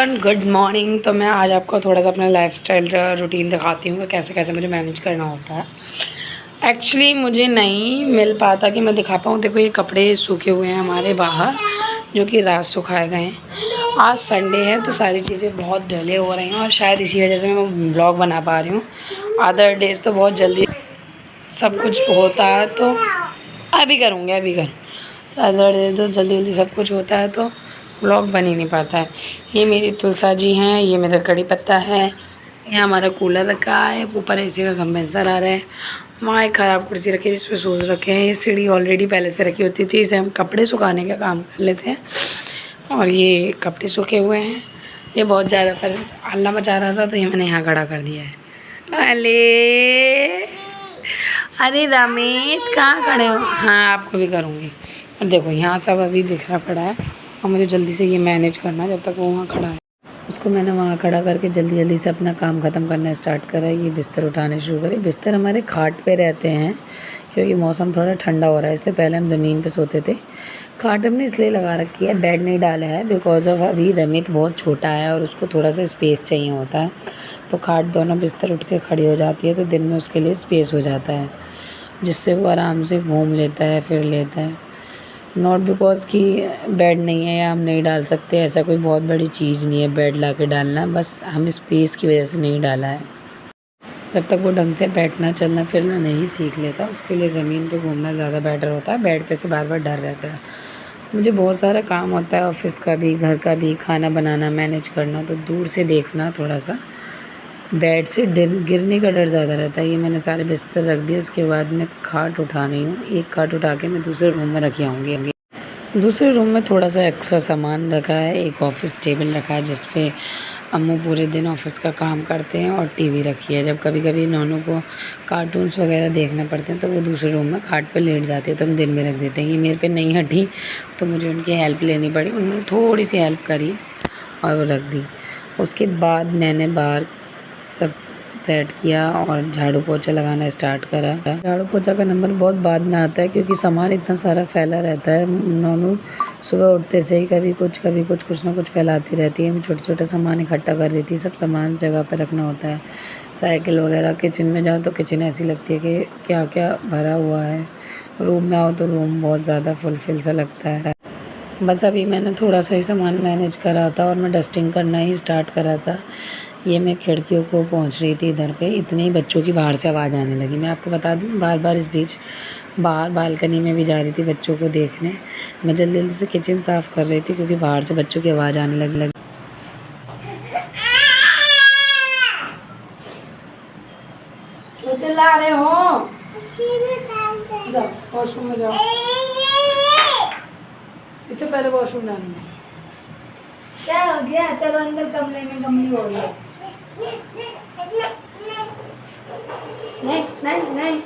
Everyone, good morning. तो मैं आज आपको थोड़ा सा अपना लाइफस्टाइल रूटीन दिखाती हूँ कि कैसे कैसे मुझे मैनेज करना होता है। एक्चुअली मुझे नहीं मिल पाता कि मैं दिखा पाऊँ। देखो, ये कपड़े सूखे हुए हैं हमारे बाहर, जो कि रात सुखाए गए हैं। आज संडे है तो सारी चीज़ें बहुत डिले हो रही हैं और शायद इसी वजह से मैं ब्लॉग बना पा रही हूँ। अदर डेज़ तो बहुत जल्दी सब कुछ होता है, तो अभी करूँ। अदर डेज़ तो जल्दी जल्दी सब कुछ होता है तो व्लॉग बन ही नहीं पाता है। ये मेरी तुलसा जी हैं, ये मेरा कड़ी पत्ता है, यहाँ हमारा कूलर रखा है, ऊपर एसी का कंडेंसर आ रहा है, वहाँ एक ख़राब कुर्सी रखी है जिस पे शूज़ रखे हैं। ये सीढ़ी ऑलरेडी पहले से रखी होती थी, इसे हम कपड़े सुखाने का काम कर लेते हैं। और ये कपड़े सूखे हुए हैं, ये बहुत ज़्यादा पर हल्ला मचा रहा था तो ये मैंने यहाँ खड़ा कर दिया है। अरे रमेश, कहाँ खड़े हो? हाँ, आपको भी करूँगी। और देखो, यहाँ सब अभी बिखरा पड़ा है और मुझे जल्दी से ये मैनेज करना है जब तक वो वहाँ खड़ा है। उसको मैंने वहाँ खड़ा करके जल्दी जल्दी से अपना काम ख़त्म करना स्टार्ट करा है। ये बिस्तर उठाने शुरू करे। बिस्तर हमारे खाट पे रहते हैं क्योंकि मौसम थोड़ा ठंडा हो रहा है। इससे पहले हम ज़मीन पे सोते थे। खाट हमने इसलिए लगा रखी है, बेड नहीं डाला है, बिकॉज ऑफ अभी रमित बहुत छोटा है और उसको थोड़ा सा स्पेस चाहिए होता है। तो खाट दोनों बिस्तर उठ के खड़ी हो जाती है तो दिन में उसके लिए स्पेस हो जाता है, जिससे वो आराम से घूम लेता है, फिर लेता है। नॉट बिकॉज कि बेड नहीं है या हम नहीं डाल सकते, ऐसा कोई बहुत बड़ी चीज़ नहीं है बेड ला के डालना, बस हम स्पेस की वजह से नहीं डाला है। जब तक वो ढंग से बैठना चलना फिरना नहीं सीख लेता, उसके लिए ज़मीन पे घूमना ज़्यादा बेटर होता है। बेड पे से बार बार डर रहता है। मुझे बहुत सारा काम होता है, ऑफिस का भी, घर का भी, खाना बनाना, मैनेज करना, तो दूर से देखना थोड़ा सा बेड से गिरने का डर ज़्यादा रहता है। ये मैंने सारे बिस्तर रख दिए, उसके बाद मैं खाट उठा रही हूँ। एक खाट उठा के मैं दूसरे रूम में रखी आऊँगी। दूसरे रूम में थोड़ा सा एक्स्ट्रा सामान रखा है, एक ऑफिस टेबल रखा है जिस पे अम्मू पूरे दिन ऑफिस का काम करते हैं, और टीवी रखी है। जब कभी कभी नॉनों को कार्टून्स वगैरह देखना पड़ते हैं तो वो दूसरे रूम में खाट पे लेट जाती है, तो हम दिन में रख देते हैं। ये मेरे पे नहीं हटी तो मुझे उनकी हेल्प लेनी पड़ी, उन्होंने थोड़ी सी हेल्प करी और वो रख दी। उसके बाद मैंने बाहर सब सेट किया और झाड़ू पोछा लगाना स्टार्ट करा। झाड़ू पोछा का नंबर बहुत बाद में आता है क्योंकि सामान इतना सारा फैला रहता है। नॉनू सुबह उठते से ही कभी कुछ कुछ ना कुछ फैलाती रहती है। मैं छोटे छोटे सामान इकट्ठा कर रही थी, सब सामान जगह पर रखना होता है। साइकिल वगैरह, किचन में जाओ तो किचन ऐसी लगती है कि क्या क्या भरा हुआ है। रूम में आओ तो रूम बहुत ज़्यादा फुलफिल सा लगता है। बस अभी मैंने थोड़ा सा ही सामान मैनेज करा था और मैं डस्टिंग करना ही स्टार्ट करा था। ये मैं खिड़कियों को पहुंच रही थी इधर पे, इतने ही बच्चों की बाहर से आवाज़ आने लगी। मैं आपको बता दूं, बार बार इस बीच बाहर बालकनी में भी जा रही थी बच्चों को देखने। मैं जल्दी जल्दी से किचन साफ़ कर रही थी क्योंकि बाहर से बच्चों की आवाज़ आने लगी। क्यों चिल्ला रहे हो? जाओ वॉशरूम में जाओ, इससे पहले वॉशरूम जाना है। क्या हो गया? चलो अंदर कमरे में, गमली हो गया। नहीं नहीं नहीं,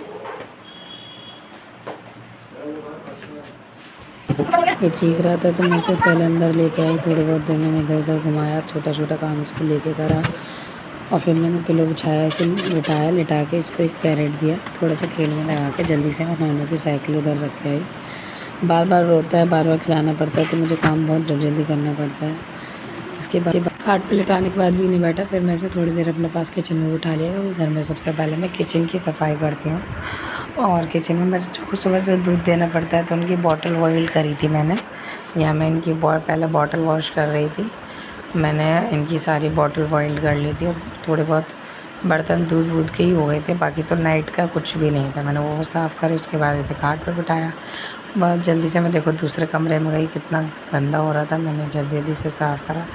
ये चीख रहा था तो मैं से पहले अंदर लेके आई। थोड़ी बहुत देर मैंने इधर उधर घुमाया, छोटा छोटा काम इसको लेके करा और फिर मैंने पिलो बिछाया, इसे लिटाया, लिटा के इसको एक पैरेट दिया, थोड़ा सा खेलने लगा के जल्दी से मैं नॉनों की साइकिल उधर रख के आई। बार बार रोता है, बार बार खिलाना पड़ता है, तो मुझे काम बहुत जल्दी जल्दी करना पड़ता है। उसके बाद खाट पे लिटाने के बाद भी नहीं बैठा, फिर मैं इसे थोड़ी देर अपने पास किचन में उठा लिया क्योंकि घर में सबसे पहले मैं किचन की सफाई करती हूँ। और किचन में बच्चों को सुबह जो दूध देना पड़ता है तो उनकी बॉटल बॉयल करी थी मैंने। या मैं इनकी पहले बॉटल वॉश कर रही थी, मैंने इनकी सारी बॉटल बॉयल कर ली थी और थोड़े बहुत बर्तन दूध के ही हो गए थे, बाकी तो नाइट का कुछ भी नहीं था। मैंने वो साफ़ करा, उसके बाद इसे खाट पर बिठाया। बहुत जल्दी से मैं देखो दूसरे कमरे में गई, कितना गंदा हो रहा था, मैंने जल्दी जल्दी से साफ़ करा।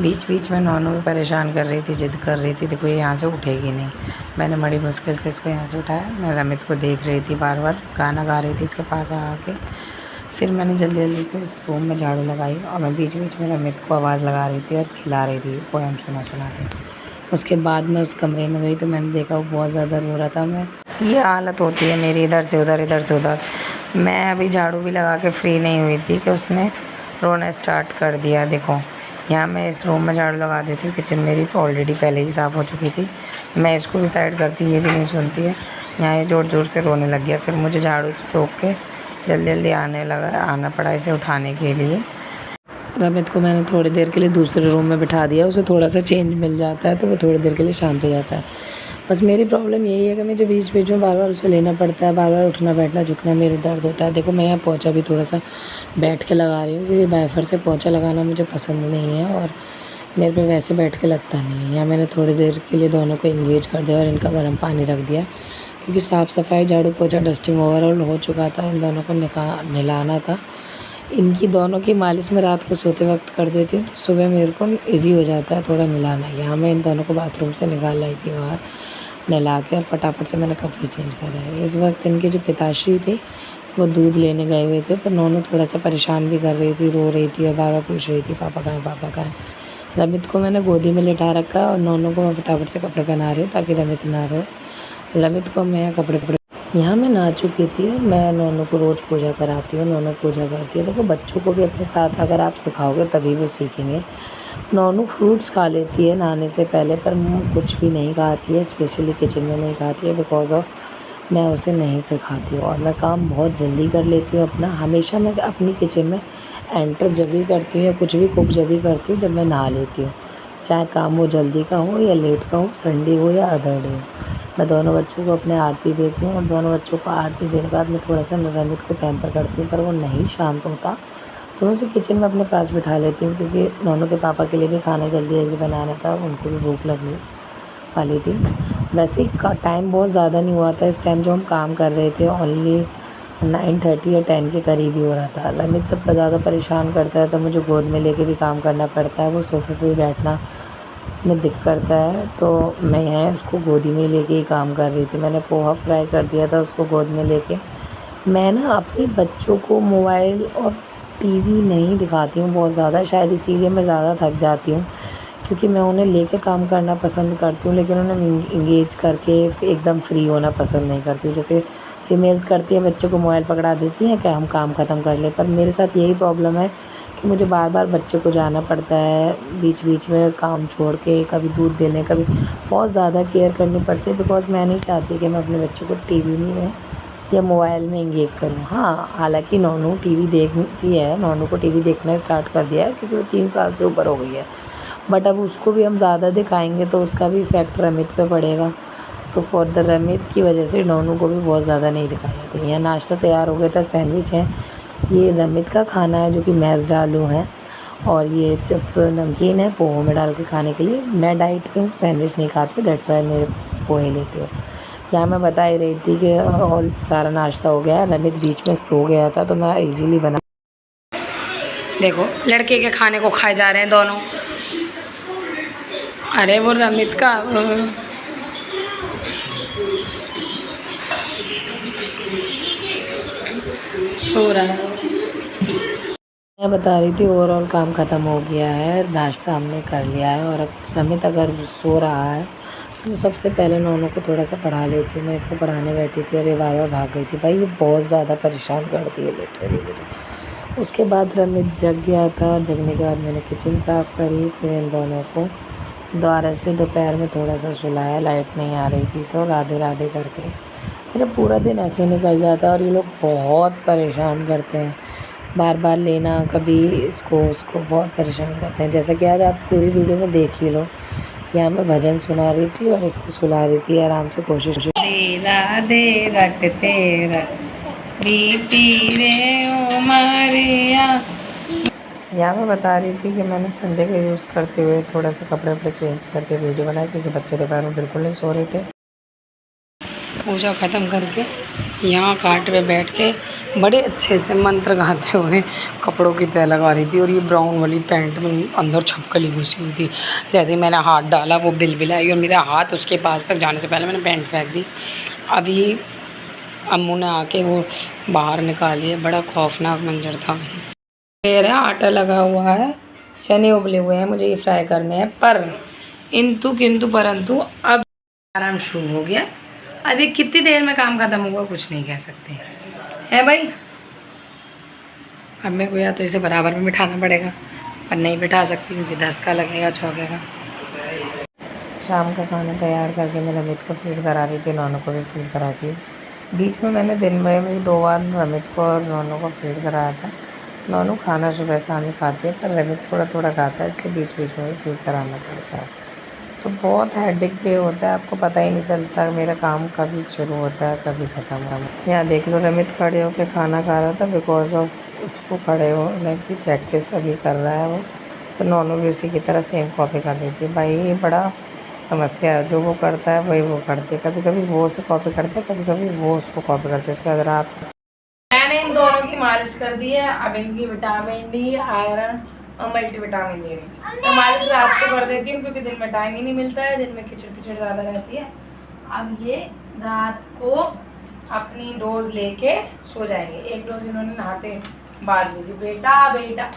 बीच बीच में नॉनू भी परेशान कर रही थी, ज़िद कर रही थी, देखो ये यहाँ से उठेगी नहीं। मैंने बड़ी मुश्किल से इसको यहाँ से उठाया। मैं रमित को देख रही थी, बार बार गाना गा रही थी इसके पास आके। फिर मैंने जल्दी जल्दी से इस रूम में झाड़ू लगाई और मैं बीच बीच में रमित को आवाज़ लगा रही थी और खिला रही थी पोएम सुना के। उसके बाद मैं उस कमरे में गई तो मैंने देखा वो बहुत ज़्यादा रो रहा था। मैं ये हालत होती है मेरी, इधर से उधर इधर से उधर। मैं अभी झाड़ू भी लगा के फ्री नहीं हुई थी कि उसने रोना स्टार्ट कर दिया। देखो यहाँ मैं इस रूम में झाड़ू लगा देती हूँ, किचन मेरी तो ऑलरेडी पहले ही साफ़ हो चुकी थी। मैं इसको भी साइड करती हूँ, ये भी नहीं सुनती है। यहाँ ये ज़ोर ज़ोर से रोने लग गया। फिर मुझे झाड़ू रोक के जल्दी जल्दी आना पड़ा इसे उठाने के लिए। रमित को मैंने थोड़ी देर के लिए दूसरे रूम में बिठा दिया, उसे थोड़ा सा चेंज मिल जाता है तो वो थोड़ी देर के लिए शांत हो जाता है। बस मेरी प्रॉब्लम यही है कि मुझे बीच बीच में बार बार उसे लेना पड़ता है, बार बार उठना बैठना झुकना मेरे दर्द होता है। देखो मैं यहाँ पोंछा भी थोड़ा सा बैठ के लगा रही हूँ, क्योंकि बाइफर से पोंछा लगाना मुझे पसंद नहीं है और मेरे पे वैसे बैठ के लगता नहीं है। यहाँ मैंने थोड़ी देर के लिए दोनों को इंगेज कर दिया और इनका गर्म पानी रख दिया, क्योंकि साफ़ सफाई झाड़ू पोछा डस्टिंग ओवरऑल हो चुका था। इन दोनों को नहलाना था। इनकी दोनों की मालिश में रात को सोते वक्त कर देती हूँ तो सुबह मेरे को ईज़ी हो जाता है थोड़ा नहलाना। यहाँ मैं इन दोनों को बाथरूम से निकाल लाई थी बाहर नहला के, और फटाफट से मैंने कपड़े चेंज करे हैं। इस वक्त इनके जो पिताश्री थे वो दूध लेने गए हुए थे, तो नोनू थोड़ा सा परेशान भी कर रही थी, रो रही थी और बार बार पूछ रही थी पापा कहाँ है, पापा कहाँ है। रमित को मैंने गोदी में लिटा रखा है और नोनू को मैं फटाफट से कपड़े पहना रही हूँ ताकि रमित ना रोए। रमित को मैं कपड़े यहाँ मैं नहा चुकी थी और मैं नोनू को रोज़ पूजा कराती हूँ, नोनू पूजा करती है। देखो बच्चों को भी अपने साथ अगर आप सिखाओगे तभी वो सीखेंगे। नोनू फ्रूट्स खा लेती है नहाने से पहले, पर कुछ भी नहीं खाती है, स्पेशली किचन में नहीं खाती है, बिकॉज ऑफ मैं उसे नहीं सिखाती हूँ। और मैं काम बहुत जल्दी कर लेती हूँ अपना। हमेशा मैं अपनी किचन में एंटर जब भी करती हूँ या कुछ भी कुक जब भी करती हूँ जब मैं नहा लेती हूँ, चाहे काम वो जल्दी का हो या लेट का हो, संडे हो या अदर डे हो। मैं दोनों बच्चों को अपने आरती देती हूँ और दोनों बच्चों को आरती देने के बाद मैं थोड़ा सा रमित को पैम्पर करती हूँ, पर वो नहीं शांत होता तो मैं उसे किचन में अपने पास बिठा लेती हूँ, क्योंकि नोनू के पापा के लिए भी खाना जल्दी जल्दी बनाना था, उनको भी भूख लगने वाली थी। वैसे ही टाइम बहुत ज़्यादा नहीं हुआ था इस टाइम जो हम काम कर रहे थे, ओनली 9:30 या 10 के करीब ही हो रहा था। रमित सबसे ज़्यादा परेशान करता है तो मुझे गोद में लेके भी काम करना पड़ता है, वो सोफे पे भी बैठना में दिक्कत करता है, तो मैं यहाँ उसको गोदी में लेके ही काम कर रही थी। मैंने पोहा फ्राई कर दिया था उसको गोद में लेके। मैं ना अपने बच्चों को मोबाइल और टीवी नहीं दिखाती हूँ बहुत ज़्यादा, शायद इसीलिए मैं ज़्यादा थक जाती हूँ, क्योंकि मैं उन्हें लेके काम करना पसंद करती हूँ, लेकिन उन्हें इंगेज करके एकदम फ्री होना पसंद नहीं करती हूँ। जैसे फीमेल्स करती हैं, बच्चे को मोबाइल पकड़ा देती हैं कि हम काम ख़त्म कर लें, पर मेरे साथ यही प्रॉब्लम है कि मुझे बार बार बच्चे को जाना पड़ता है, बीच बीच में काम छोड़ के, कभी दूध दे लें, कभी बहुत ज़्यादा केयर करनी पड़ती है, बिकॉज मैं नहीं चाहती कि मैं अपने बच्चे को टीवी में या मोबाइल में इंगेज करूँ। हाँ, हालांकि नोनू टीवी देखती है, नोनू को टीवी देखना स्टार्ट कर दिया है क्योंकि वो 3 साल से ऊपर हो गई है, बट अब उसको भी हम ज़्यादा दिखाएंगे तो उसका भी इफ़ेक्ट रमित पे पड़ेगा, तो फॉर द रमित की वजह से नोनू को भी बहुत ज़्यादा नहीं दिखाया। तो यहाँ नाश्ता तैयार हो गया था, सैंडविच है, ये रमित का खाना है जो कि मैज़ आलू है, और ये जब नमकीन है पोहे में डाल के खाने के लिए। मैं डाइट पे हूँ, सैंडविच नहीं खाती, दैट्स वाई मेरे पोहे लेती हूँ। यहाँ मैं बता ही रही थी कि और सारा नाश्ता हो गया है, रमित बीच में सो गया था तो मैं इजीली बना। देखो लड़के के खाने को खाए जा रहे हैं दोनों। अरे वो रमित का सो रहा है। मैं बता रही थी ओवरऑल काम ख़त्म हो गया है, नाश्ता हमने कर लिया है, और अब रमित अगर सो रहा है तो सबसे पहले नोनू को थोड़ा सा पढ़ा लेती हूँ। मैं इसको पढ़ाने बैठी थी और ये बार बार भाग गई थी। भाई ये बहुत ज़्यादा परेशान करती है लिटरली मुझे। उसके बाद रमित जग गया था, जगने के बाद मैंने किचन साफ़ करी, फिर इन दोनों को दोबारा से दोपहर में थोड़ा सा सुलाया, लाइट नहीं आ रही थी तो राधे राधे करके मेरा पूरा दिन ऐसे निकल जाता है। और ये लोग बहुत परेशान करते हैं, बार बार लेना, कभी इसको उसको बहुत परेशान करते हैं। जैसा कि आज आप पूरी वीडियो में देख ही लो, यहाँ मैं भजन सुना रही थी और इसको सुला रही थी आराम से, कोशिश राधे रटते बीती रे ओ मारिया। यहाँ मैं बता रही थी कि मैंने संडे का यूज़ करते हुए थोड़ा सा कपड़े वपड़े चेंज करके वीडियो बनाई, क्योंकि बच्चे दोपहर में बिल्कुल नहीं सो रहे थे। पूजा ख़त्म करके यहाँ काट पे बैठ के बड़े अच्छे से मंत्र गाते हुए कपड़ों की तह लगा रही थी, और ये ब्राउन वाली पैंट में अंदर छपकली घुसी हुई थी। जैसे ही मैंने हाथ डाला वो बिलबिलाई और मेरा हाथ उसके पास तक जाने से पहले मैंने पैंट फेंक दी। अभी अम्मू ने आके वो बाहर निकाली है, बड़ा खौफनाक मंजर था। मेरा आटा लगा हुआ है, चने उबले हुए हैं, मुझे ये फ्राई करने हैं, पर किंतु परंतु अब आराम शुरू हो गया। अभी कितनी देर में काम खत्म होगा कुछ नहीं कह सकते है भाई। अब मेरे को या तो इसे बराबर में बिठाना पड़ेगा, पर नहीं बिठा सकती क्योंकि धसका लगेगा, चौंकेगा। शाम का खाना तैयार करके मैं रमित को फीड करा रही थी, नोनू को भी फीड कराती हूँ। बीच में मैंने दिन भर में 2 बार रमित को और नोनू को फीड कराया था, नॉनू खाना सुबह शाम ही खाती है, पर रमित थोड़ा थोड़ा खाता है, इसलिए बीच बीच में भी फीड कराना पड़ता है। तो बहुत हेडेक डे होता है, आपको पता ही नहीं चलता मेरा काम कभी शुरू होता है कभी ख़त्म होता है। यहाँ देख लो रमित खड़े होकर खाना खा रहा था, बिकॉज ऑफ उसको खड़े होने की प्रैक्टिस अभी कर रहा है वो। तो नॉनू भी उसी की तरह सेम कॉपी कर रही थी। भाई ये बड़ा समस्या है, जो वो करता है वही वो करती है। कभी कभी वो उसे कॉपी करते हैं, कभी कभी वो उसको कॉपी करते हैं। उसके बाद रात मैंने इन दोनों की मालिश कर दी है। अब इनकी विटामिन डी, आयरन और मल्टीविटामिन दे रही हूँ। मैं मालिश रात को कर देती हूँ क्योंकि दिन में टाइम ही नहीं मिलता है, दिन में खिचड़ पिचड़ ज़्यादा रहती है। अब ये रात को अपनी डोज लेके सो जाएंगे। एक डोज इन्होंने नहाते बाद ली थी। बेटा बेटा